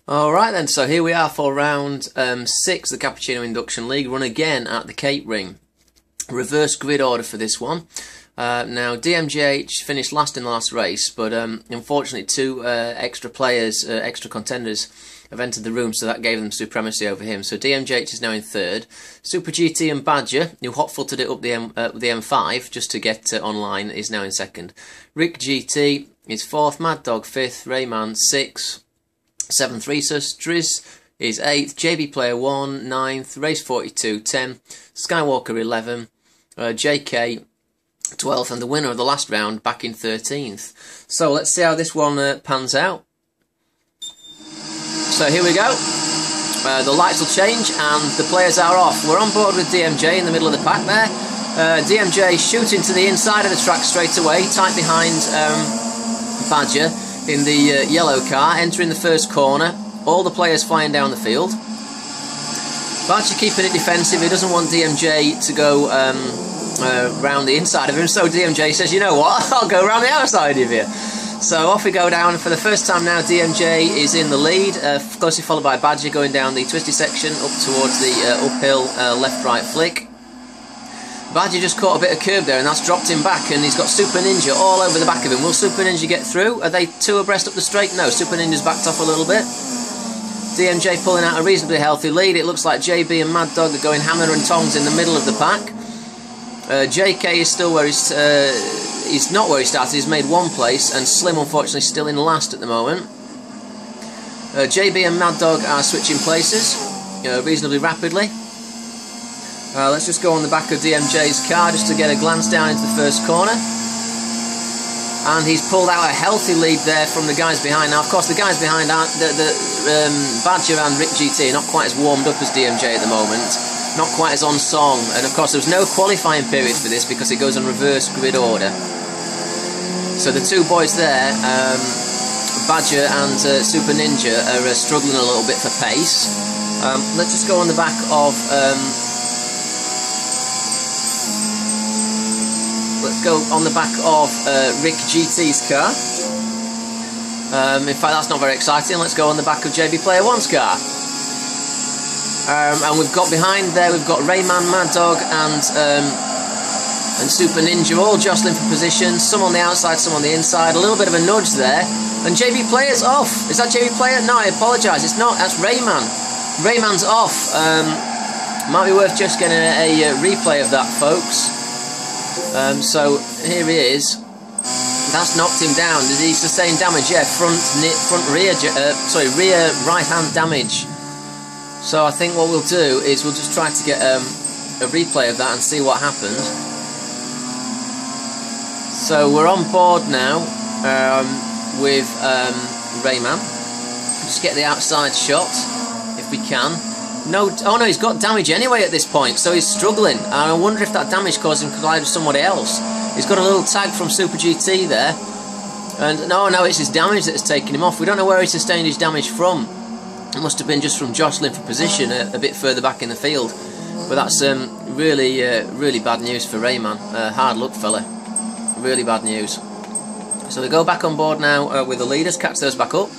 Alright then, so here we are for round 6 of the Cappuccino Induction League, run again at the Cape Ring. Reverse grid order for this one. Now DMGH finished last in the last race, but unfortunately two extra players, extra contenders have entered the room, so that gave them supremacy over him. So DMGH is now in third. Super GT and Badger, who hot-footed it up the M5 just to get online, is now in second. Rick GT is fourth, Mad Dog fifth, Rayman sixth. 7th Resus, Driz is 8th, JB Player 1, 9th, Race 42, 10th, Skywalker 11th, JK 12th, and the winner of the last round back in 13th. So let's see how this one pans out. So here we go. The lights will change and the players are off. We're on board with DMJ in the middle of the pack there. DMJ shooting to the inside of the track straight away, tight behind Badger in the yellow car, entering the first corner. All the players flying down the field. Badger keeping it defensive. He doesn't want DMJ to go round the inside of him, so DMJ says, you know what, I'll go round the outside of you. So off we go down. For the first time now, DMJ is in the lead, closely followed by Badger going down the twisty section up towards the uphill left-right flick. Badger just caught a bit of curb there and that's dropped him back, and he's got Super Ninja all over the back of him. Will Super Ninja get through? Are they two abreast up the straight? No, Super Ninja's backed off a little bit. DMJ pulling out a reasonably healthy lead. It looks like JB and Mad Dog are going hammer and tongs in the middle of the pack. JK is still where he's not where he started. He's made one place, and Slim unfortunately still in last at the moment. JB and Mad Dog are switching places reasonably rapidly. Let's just go on the back of DMJ's car just to get a glance down into the first corner. And he's pulled out a healthy lead there from the guys behind. Now, of course, the guys behind aren't Badger and Rick GT are not quite as warmed up as DMJ at the moment. Not quite as on song. And, of course, there's no qualifying period for this because it goes on reverse grid order. So the two boys there, Badger and Super Ninja, are struggling a little bit for pace. Let's just go on the back of... Let's go on the back of Rick GT's car. In fact, that's not very exciting. Let's go on the back of JB Player 1's car. And we've got behind there, we've got Rayman, Mad Dog and Super Ninja all jostling for position. Some on the outside, some on the inside. A little bit of a nudge there. And JB Player's off. Is that JB Player? No, I apologise. It's not. That's Rayman. Rayman's off. Might be worth just getting a replay of that, folks. So here he is. That's knocked him down. Did he sustain damage? Yeah, rear right hand damage. So I think what we'll do is we'll just try to get a replay of that and see what happened. So we're on board now with Rayman. Just get the outside shot if we can. No, oh no, he's got damage anyway at this point, so he's struggling. And I wonder if that damage caused him to collide with somebody else. He's got a little tag from Super GT there. And no, it's his damage that has taken him off. We don't know where he sustained his damage from. It must have been just from jostling for position a bit further back in the field. But that's really, really bad news for Rayman. Hard luck, fella. Really bad news. So they go back on board now with the leaders, catch those back up.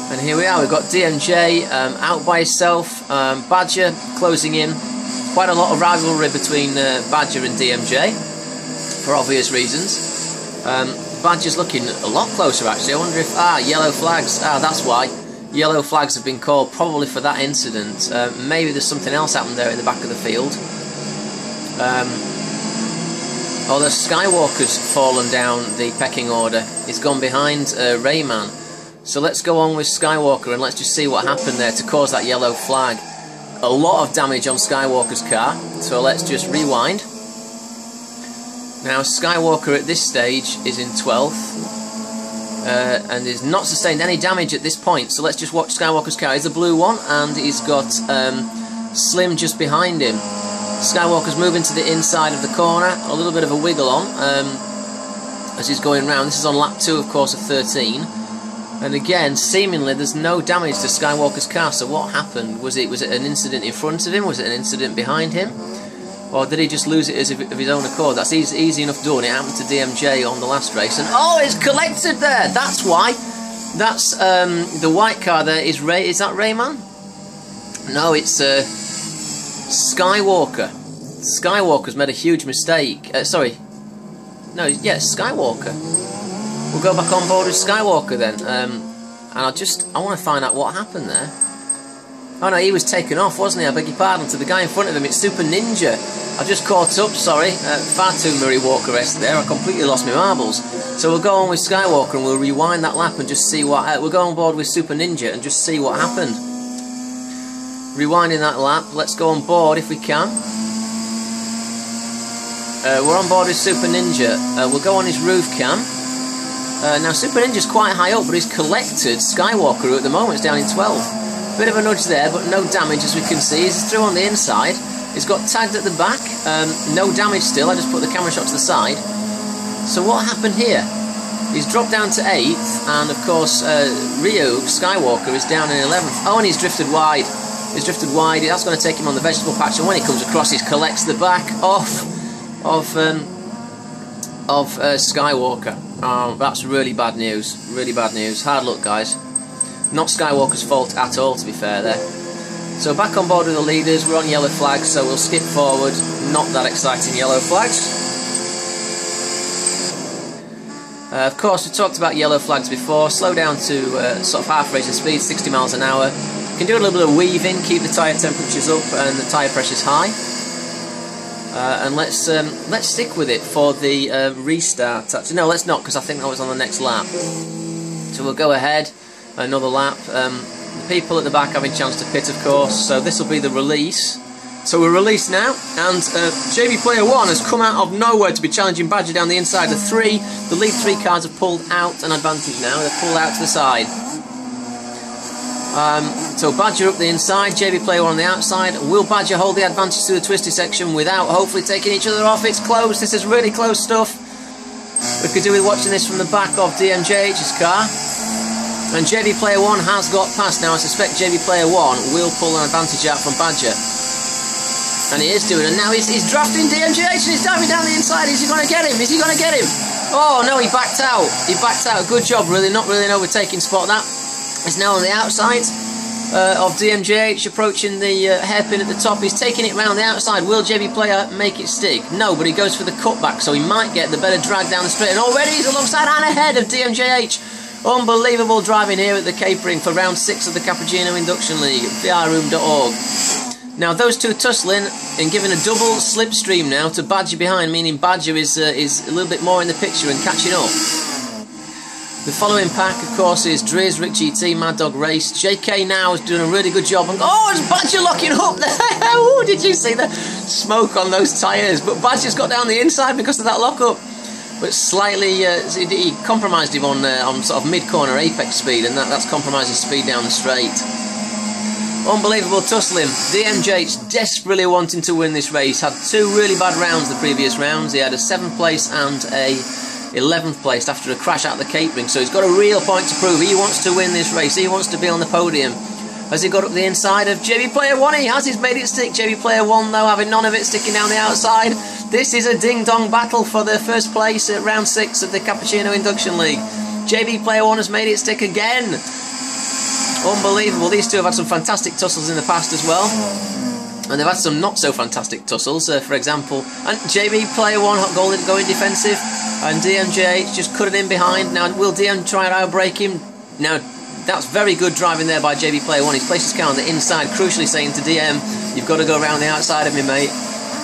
And here we are, we've got DMJ out by himself, Badger closing in. Quite a lot of rivalry between Badger and DMJ, for obvious reasons. Badger's looking a lot closer actually. I wonder if, yellow flags, that's why. Yellow flags have been called probably for that incident. Maybe there's something else happened there in the back of the field. The Skywalker's fallen down the pecking order. He's gone behind Rayman. So let's go on with Skywalker and let's just see what happened there to cause that yellow flag. A lot of damage on Skywalker's car, so let's just rewind. Now Skywalker at this stage is in 12th and is not sustained any damage at this point, so let's just watch Skywalker's car. He's a blue one and he's got Slim just behind him. Skywalker's moving to the inside of the corner, a little bit of a wiggle on as he's going round. This is on lap 2 of course of 13. And again, seemingly there's no damage to Skywalker's car, so what happened? Was it an incident in front of him? Was it an incident behind him? Or did he just lose it of his own accord? That's easy enough done. It happened to DMJ on the last race. And oh, it's collected there! That's why! That's the white car there is Ray. Is that Rayman? No, it's Skywalker. Skywalker's made a huge mistake. Sorry. No, yeah, Skywalker. We'll go back on board with Skywalker then. And I want to find out what happened there. Oh no, he was taken off, wasn't he? I beg your pardon. To the guy in front of him, it's Super Ninja. I've just caught up, sorry. Far too Murray Walker-esque there. I completely lost my marbles. So we'll go on with Skywalker and we'll rewind that lap and just see what... we'll go on board with Super Ninja and just see what happened. Rewinding that lap. Let's go on board if we can. We're on board with Super Ninja. We'll go on his roof cam. Now Super Ninja's quite high up, but he's collected Skywalker, who at the moment is down in 12th. Bit of a nudge there, but no damage as we can see. He's through on the inside. He's got tagged at the back. No damage still. I just put the camera shot to the side. So what happened here? He's dropped down to 8th, and of course Ryu Skywalker is down in 11th. Oh, and he's drifted wide. He's drifted wide. That's going to take him on the vegetable patch, and when he comes across, he collects the back of Skywalker. Oh, that's really bad news. Really bad news. Hard luck, guys. Not Skywalker's fault at all, to be fair there. So back on board with the leaders. We're on yellow flags, so we'll skip forward. Not that exciting yellow flags. Of course, we talked about yellow flags before. Slow down to sort of half racing speed, 60 miles an hour. You can do a little bit of weaving, keep the tyre temperatures up and the tyre pressures high. And let's stick with it for the restart. Actually, no, let's not, because I think that was on the next lap. So we'll go ahead, another lap. The people at the back having a chance to pit, of course. So this will be the release. So we're released now, and JB Player 1 has come out of nowhere to be challenging Badger down the inside. The lead 3 cars have pulled out an advantage now. They've pulled out to the side. So Badger up the inside, JB Player 1 on the outside. Will Badger hold the advantage to the twisty section without hopefully taking each other off? It's close. This is really close stuff. We could do with watching this from the back of DMJH's car. And JB Player 1 has got past. Now I suspect JB Player 1 will pull an advantage out from Badger. And he is doing it. Now he's drafting DMJH and he's diving down the inside. Is he going to get him? Is he going to get him? Oh no, he backed out. He backed out. Good job, really. Not really an overtaking spot, that. He's now on the outside of DMJH, approaching the hairpin at the top. He's taking it round the outside. Will JB Player make it stick? No, but he goes for the cutback, so he might get the better drag down the straight. And already he's alongside and ahead of DMJH. Unbelievable driving here at the Capering for round 6 of the Cappuccino Induction League at vrroom.org. Now those two tussling and giving a double slipstream now to Badger behind, meaning Badger is a little bit more in the picture and catching up. The following pack, of course, is Driz, Rick GT, Mad Dog Race. JK now is doing a really good job. Oh, it's Badger locking up there. Oh, did you see the smoke on those tyres? But Badger's got down the inside because of that lockup. But slightly, he compromised him on sort of mid-corner apex speed, and that's compromised his speed down the straight. Unbelievable tussling. DMJ's desperately wanting to win this race. Had 2 really bad rounds the previous rounds. He had a 7th place and a 11th place after a crash out the Capering. So he's got a real point to prove. He wants to win this race. He wants to be on the podium. Has he got up the inside of JB Player 1? He has. He's made it stick. JB Player 1, though, having none of it, sticking down the outside. This is a ding-dong battle for the first place at round 6 of the Cappuccino Induction League. JB Player 1 has made it stick again. Unbelievable. These two have had some fantastic tussles in the past as well. And they've had some not-so-fantastic tussles. For example, and JB Player 1 going defensive. And DMJ just cut it in behind. Now, will DM try and outbrake him? Now, that's very good driving there by JB Player 1. He's placed his car on the inside, crucially saying to DM, you've got to go around the outside of me, mate.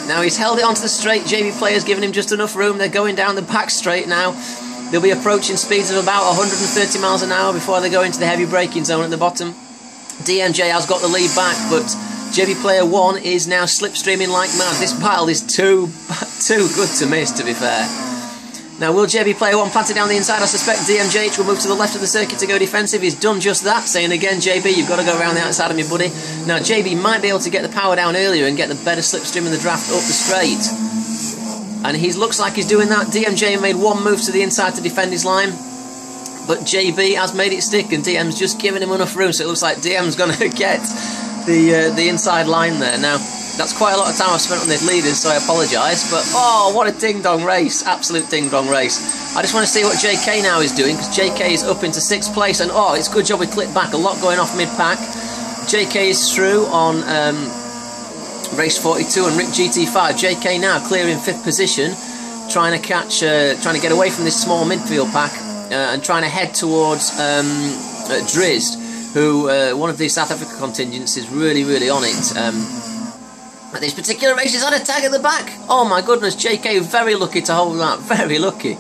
Now, he's held it onto the straight. JB Player's given him just enough room. They're going down the back straight now. They'll be approaching speeds of about 130 miles an hour before they go into the heavy braking zone at the bottom. DMJ has got the lead back, but JB Player 1 is now slipstreaming like mad. This battle is too good to miss, to be fair. Now, will JB Player 1 plant it down the inside? I suspect DMJH will move to the left of the circuit to go defensive. He's done just that, saying again, JB, you've got to go around the outside of me, buddy. Now, JB might be able to get the power down earlier and get the better slipstream in the draft up the straight. And he looks like he's doing that. DMJ made one move to the inside to defend his line. But JB has made it stick, and DM's just giving him enough room, so it looks like DM's going to get the inside line there. Now, that's quite a lot of time I've spent on these leaders, so I apologise. But, oh, what a ding-dong race. Absolute ding-dong race. I just want to see what JK now is doing, because JK is up into 6th place, and oh, it's a good job we clipped back. A lot going off mid-pack. JK is through on race 42 and Rick GT5. JK now clear in 5th position, trying to catch, trying to get away from this small midfield pack, and trying to head towards Drizzt, who one of the South Africa contingents is really on it. At this particular race, he's had a tag at the back. Oh my goodness, JK very lucky to hold that, very lucky.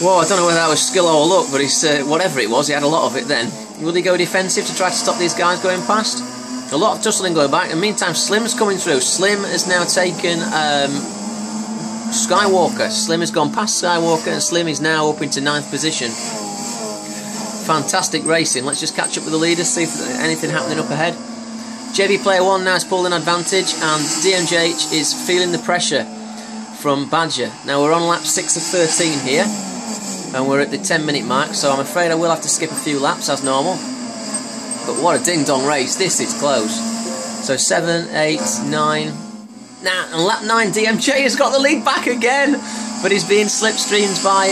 Whoa, I don't know whether that was skill or luck, but it's whatever it was, he had a lot of it then. Will he go defensive to try to stop these guys going past? A lot of tussling going back. In the meantime, Slim's coming through. Slim has now taken Skywalker. Slim has gone past Skywalker, and Slim is now up into 9th position. Fantastic racing. Let's just catch up with the leaders, see if there's anything happening up ahead. JB Player 1 now is pulling advantage, and DMJH is feeling the pressure from Badger. Now we're on lap 6 of 13 here, and we're at the 10-minute mark, so I'm afraid I will have to skip a few laps as normal. But what a ding-dong race, this is close. So 7, 8, 9... Now, on lap 9, DMJ has got the lead back again, but he's being slipstreamed by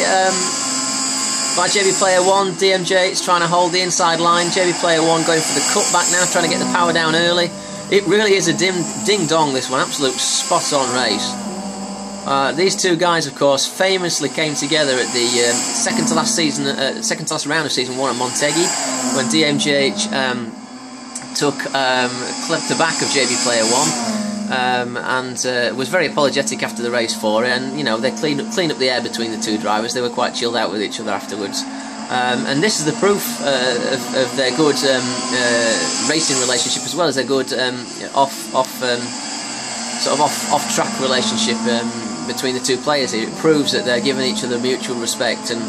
JB Player 1. DMJ is trying to hold the inside line. JB Player 1 going for the cutback now, trying to get the power down early. It really is a ding-dong, this one. Absolute spot-on race. These two guys, of course, famously came together at the second to last round of season 1 at Montegui, when DMJH clipped the back of JB Player 1, and was very apologetic after the race for it. And you know, they cleaned up the air between the two drivers. They were quite chilled out with each other afterwards. And this is the proof of their good racing relationship, as well as their good off-track relationship between the two players here. It proves that they're giving each other mutual respect, and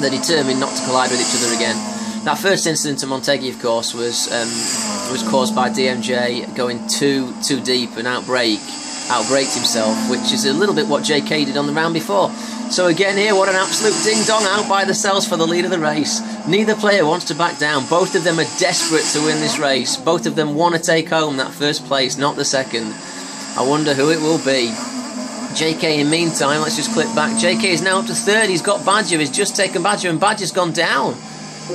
they're determined not to collide with each other again. That first incident at Montegui, of course, was caused by DMJ going too deep and outbraked himself, which is a little bit what JK did on the round before. So again here, what an absolute ding-dong out by themselves for the lead of the race. Neither player wants to back down. Both of them are desperate to win this race. Both of them want to take home that first place, not the second. I wonder who it will be. JK, in the meantime, let's just click back. JK is now up to 3rd. He's got Badger. He's just taken Badger, and Badger's gone down.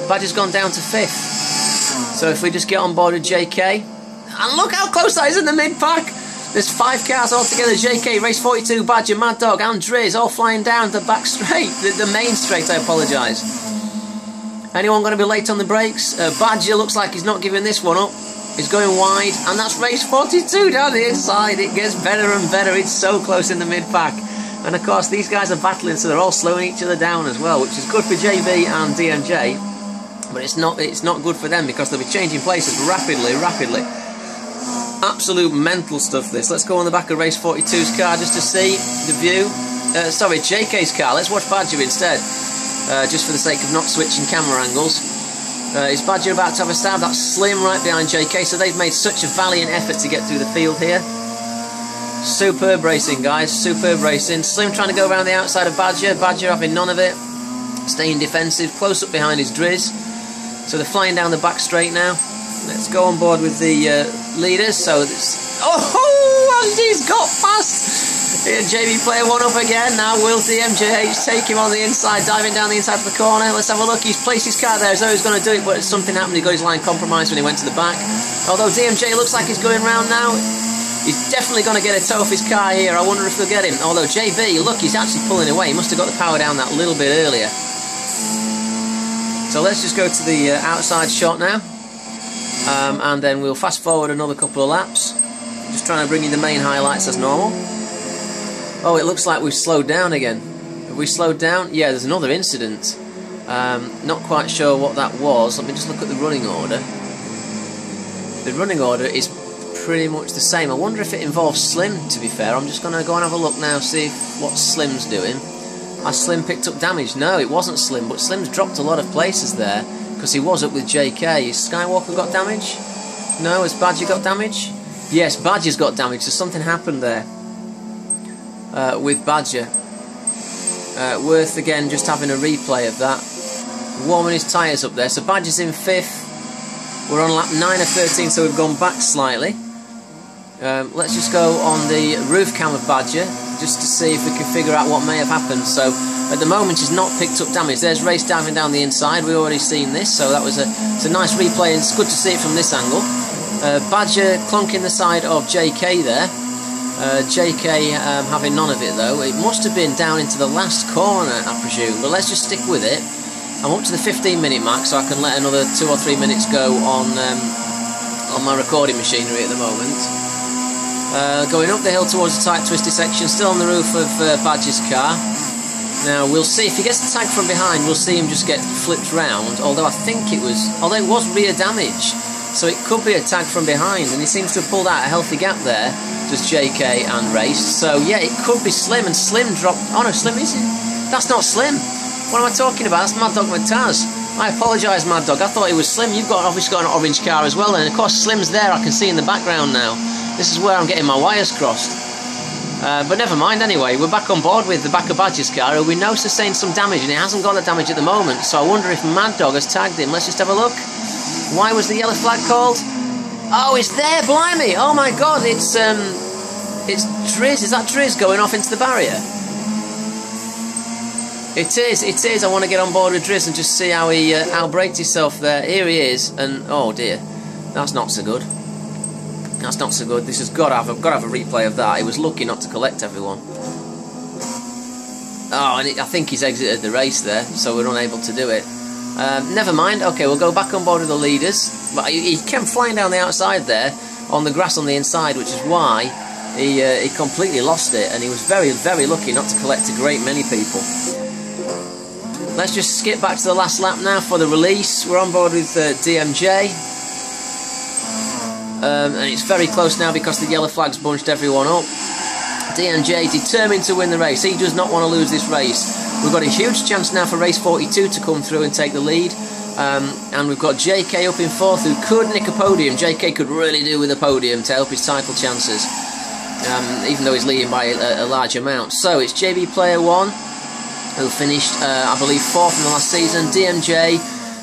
Badger's gone down to 5th. So if we just get on board with JK, and look how close that is in the mid-pack. There's 5 cars all together. JK, race 42, Badger, Mad Dog, and Drizzt all flying down the back straight, the main straight, I apologise. Anyone going to be late on the brakes? Badger looks like he's not giving this one up. He's going wide, and that's race 42 down the inside. It gets better and better. It's so close in the mid-pack. And of course, these guys are battling, so they're all slowing each other down as well, which is good for JB and DMJ. But it's not good for them, because they'll be changing places rapidly. Absolute mental stuff, this. Let's go on the back of race 42's car just to see the view. Sorry, JK's car. Let's watch Badger instead, just for the sake of not switching camera angles. Is Badger about to have a stab? That's Slim right behind JK, so they've made such a valiant effort to get through the field here. Superb racing, guys, superb racing. Slim trying to go around the outside of Badger. Badger having none of it, staying defensive, close up behind his Drizzt. So they're flying down the back straight now. Let's go on board with the leaders. So it's... Oh, and he's got past! Here, JB Player 1 up again. Now will DMJH take him on the inside, diving down the inside of the corner. Let's have a look. He's placed his car there as though he's going to do it, but something happened. He got his line compromised when he went to the back. Although DMJ looks like he's going round now. He's definitely going to get a tow off his car here. I wonder if they'll get him. Although JB, look, he's actually pulling away. He must have got the power down that little bit earlier. So let's just go to the outside shot now. And then we'll fast forward another couple of laps. Just trying to bring you the main highlights as normal. Oh, it looks like we've slowed down again. Have we slowed down? Yeah, there's another incident. Not quite sure what that was. Let me just look at the running order. The running order is pretty much the same. I wonder if it involves Slim, to be fair. I'm just going to go and have a look now, see what Slim's doing. Has Slim picked up damage? No, it wasn't Slim, but Slim's dropped a lot of places there, because he was up with JK. Has Skywalker got damage? No, has Badger got damage? Yes, Badger's got damage, so something happened there with Badger. Worth, again, just having a replay of that. Warming his tyres up there. So Badger's in 5th. We're on lap 9 of 13, so we've gone back slightly. Let's just go on the roof cam of Badger. just to see if we can figure out what may have happened. So at the moment he's not picked up damage. There's Race diving down the inside. We've already seen this, so that was it's a nice replay, and it's good to see it from this angle. Badger clunking the side of JK there. JK having none of it though. It must have been down into the last corner, I presume, but let's just stick with it. I'm up to the 15-minute mark, so I can let another 2 or 3 minutes go on my recording machinery at the moment. Going up the hill towards the tight twisty section, still on the roof of Badger's car. Now we'll see if he gets the tag from behind. We'll see him just get flipped round. Although it was rear damage, so it could be a tag from behind, and he seems to have pulled out a healthy gap there. Just JK and Race. So yeah, it could be Slim, and Slim dropped. Oh no, Slim is it? That's not Slim. What am I talking about? That's Mad Dog McTaz. I apologise, Mad Dog. I thought it was Slim. You've obviously got an orange car as well, and of course Slim's there. I can see in the background now. This is where I'm getting my wires crossed. But never mind. Anyway, we're back on board with the back of Badger's car, who we know sustained some damage, and he hasn't got the damage at the moment. So I wonder if Mad Dog has tagged him. Let's just have a look. Why was the yellow flag called? Oh, it's there, blimey! Oh my God, it's Driz. Is that Driz going off into the barrier? It is. I want to get on board with Driz and just see how he outbraked himself there. Here he is, and oh dear, that's not so good. That's not so good. This has got to have a replay of that. He was lucky not to collect everyone. Oh, and I think he's exited the race there, so we're unable to do it. Never mind. Okay, we'll go back on board with the leaders. But he came flying down the outside there on the grass on the inside, which is why he completely lost it, and he was very, very lucky not to collect a great many people. Let's just skip back to the last lap now for the release. We're on board with DMJ. And it's very close now because the yellow flag's bunched everyone up. DMJ determined to win the race. He does not want to lose this race. We've got a huge chance now for race 42 to come through and take the lead. And we've got JK up in 4th, who could nick a podium. JK could really do with a podium to help his title chances, even though he's leading by a large amount. So it's JB Player 1, who finished, I believe, 4th in the last season. DMJ,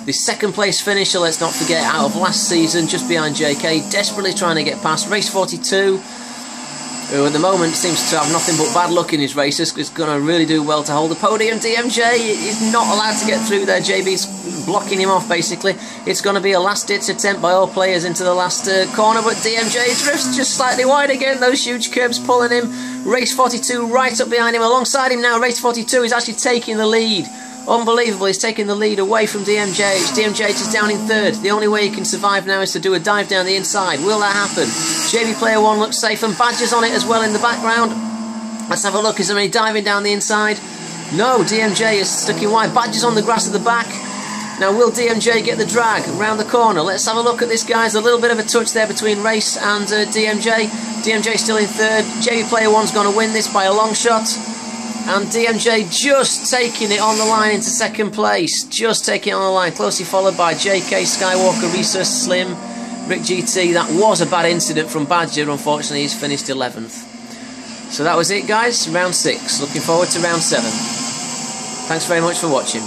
the 2nd place finisher, let's not forget, out of last season, just behind JK, desperately trying to get past. Race 42, who at the moment seems to have nothing but bad luck in his races, is going to really do well to hold the podium. DMJ is not allowed to get through there. JB's blocking him off, basically. It's going to be a last-ditch attempt by all players into the last corner, but DMJ drifts just slightly wide again. Those huge curbs pulling him. Race 42 right up behind him. Alongside him now, Race 42 is actually taking the lead. Unbelievable, he's taking the lead away from DMJ. DMJ is down in 3rd. The only way he can survive now is to do a dive down the inside. Will that happen? JB Player 1 looks safe, and Badger's on it as well in the background. Let's have a look. Is there any diving down the inside? No, DMJ is stuck in wide. Badger's on the grass at the back. Now, will DMJ get the drag around the corner? Let's have a look at this, guys. A little bit of a touch there between Race and DMJ. DMJ still in 3rd. JB Player 1's going to win this by a long shot. And DMJ just taking it on the line into 2nd place. Just taking it on the line. Closely followed by JK, Skywalker, Resus, Slim, Rick GT. That was a bad incident from Badger. Unfortunately, he's finished 11th. So that was it, guys. Round 6. Looking forward to round 7. Thanks very much for watching.